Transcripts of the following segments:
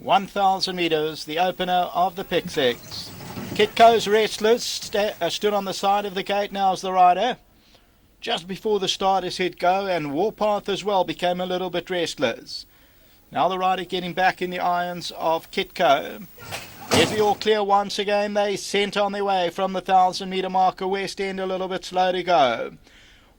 1,000 metres, the opener of the pick six. Kitco's Restless stood on the side of the gate now as the rider. Just before the start is hit go, and Warpath as well became a little bit restless. Now the rider getting back in the irons of Kitco. Is the all clear once again? They sent on their way from the 1,000 metre marker. West End a little bit slow to go.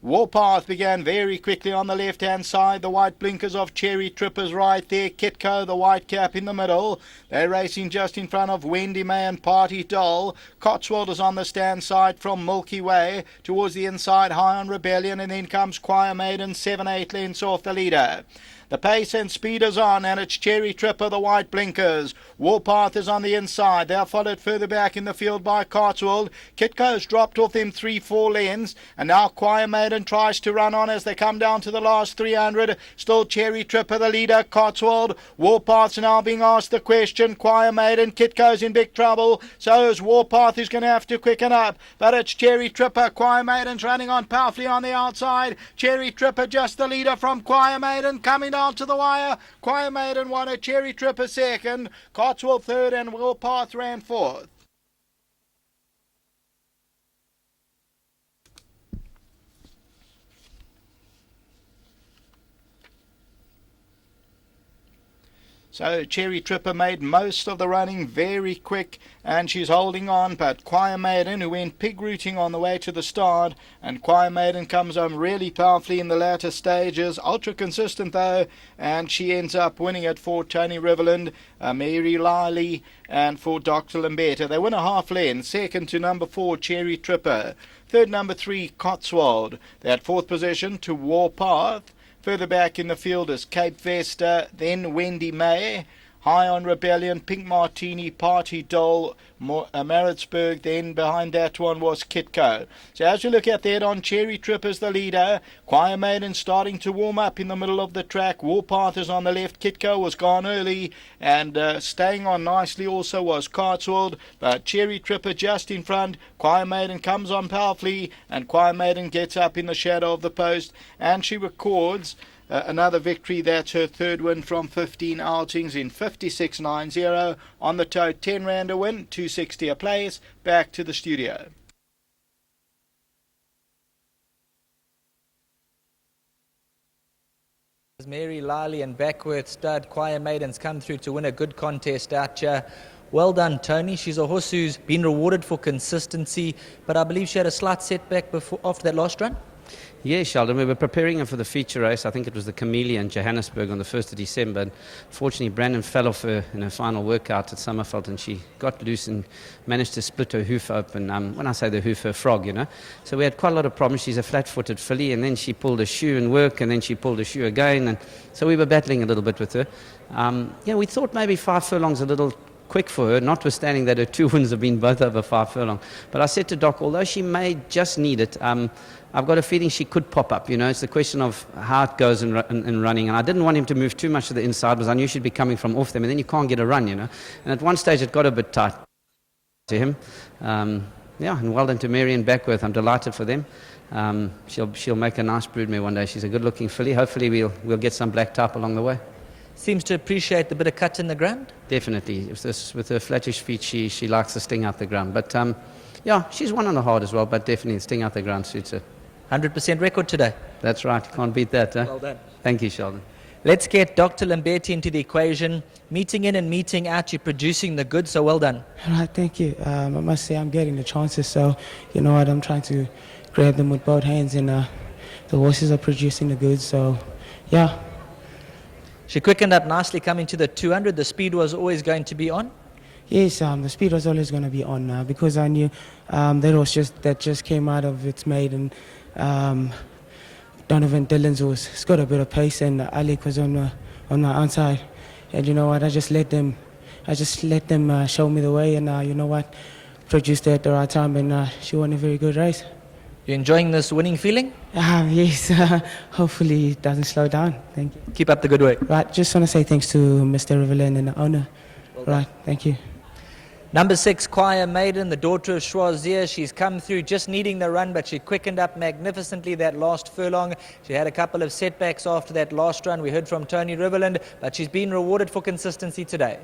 Warpath began very quickly on the left-hand side. The white blinkers of Cherry Trippers right there. Kitco, the white cap in the middle. They're racing just in front of Wendy May and Party Doll. Cotswold is on the stand side from Milky Way towards the inside, High on Rebellion, and then comes Choir Maiden, 7-8 lengths off the leader. The pace and speed is on, and it's Cherry Tripper, the white blinkers. Warpath is on the inside. They're followed further back in the field by Cotswold. Kitco's dropped off them 3-4 lengths, and now Choir Maiden tries to run on as they come down to the last 300. Still Cherry Tripper, the leader, Cotswold. Warpath's now being asked the question. Choir Maiden, Kitco's in big trouble. So is Warpath, who's going to have to quicken up. But it's Cherry Tripper. Choir Maiden's running on powerfully on the outside. Cherry Tripper just the leader from Choir Maiden, coming down to the wire. Choir Maiden won a, Cherry Tripper second, Cotswold third, and Warpath ran fourth. So Cherry Tripper made most of the running very quick, and she's holding on, but Choir Maiden, who went pig rooting on the way to the start, and Choir Maiden comes home really powerfully in the latter stages, ultra consistent though, and she ends up winning it for Tony Riverland, Mary Liley, and for Dr. Lambetta. They win a half length, second to number 4, Cherry Tripper, third number 3, Cotswold. They had fourth position to Warpath. Further back in the field is Cape Vesta, then Wendy May, High on Rebellion, Pink Martini, Party Doll, Maritzburg. Then behind that one was Kitco. So as you look at that, on Cherry Tripper's the leader. Choir Maiden starting to warm up in the middle of the track. Warpath is on the left. Kitco was gone early, and staying on nicely also was Cotswold. But Cherry Tripper just in front. Choir Maiden comes on powerfully, and Choir Maiden gets up in the shadow of the post, and she records another victory. That's her third win from 15 outings in 56.90. On the toe, 10 rand a win, 260 a place. Back to the studio. Mary Liley and Backworth stud Choir Maidens come through to win a good contest out here. Well done, Tony. She's a horse who's been rewarded for consistency, but I believe she had a slight setback after that last run. Yeah, Sheldon, we were preparing her for the feature race. I think it was the Camellia in Johannesburg on the 1st of December. And fortunately, Brandon fell off her in her final workout at Summerveld, and she got loose and managed to split her hoof open. When I say the hoof, her frog, you know. So we had quite a lot of problems. She's a flat-footed filly, and then she pulled a shoe in work, and then she pulled a shoe again. And so we were battling a little bit with her. We thought maybe 5 furlongs a little quick for her, notwithstanding that her 2 wins have been both over 5 furlong. But I said to Doc, although she may just need it, I've got a feeling she could pop up. You know, it's the question of how it goes in running. And I didn't want him to move too much to the inside because I knew she'd be coming from off them, and then you can't get a run, you know. And at one stage it got a bit tight to him. And well done to Mary and Backworth. I'm delighted for them. She'll make a nice broodmare one day. She's a good-looking filly. Hopefully we'll get some black type along the way. Seems to appreciate the bit of cut in the ground. Definitely. With her flattish feet, she likes to sting out the ground. But she's one on the hard as well, but definitely sting out the ground suits her. 100% record today. That's right. You can't beat that. Well done. Thank you, Sheldon. Let's get Dr. Lambetta into the equation. Meeting in and meeting out, you're producing the goods, so well done. All right, thank you. I must say I'm getting the chances, so you know what, I'm trying to grab them with both hands, and the horses are producing the goods, so yeah. She quickened up nicely coming to the 200. The speed was always going to be on? Yes, the speed was always going to be on because I knew that just came out of its maiden. Donovan Dillon's was got a bit of pace, and Alec was on my outside, and you know what, I just let them show me the way, and you know what, produced her at the right time, and she won a very good race. You enjoying this winning feeling? Yes, hopefully it doesn't slow down. Thank you. Keep up the good work. Right, just want to say thanks to Mr. Riverland and the owner. Well, right, thank you. Number 6, Choir Maiden, the daughter of Schwazier. She's come through just needing the run, but she quickened up magnificently that last furlong. She had a couple of setbacks after that last run. We heard from Tony Riverland, but she's been rewarded for consistency today.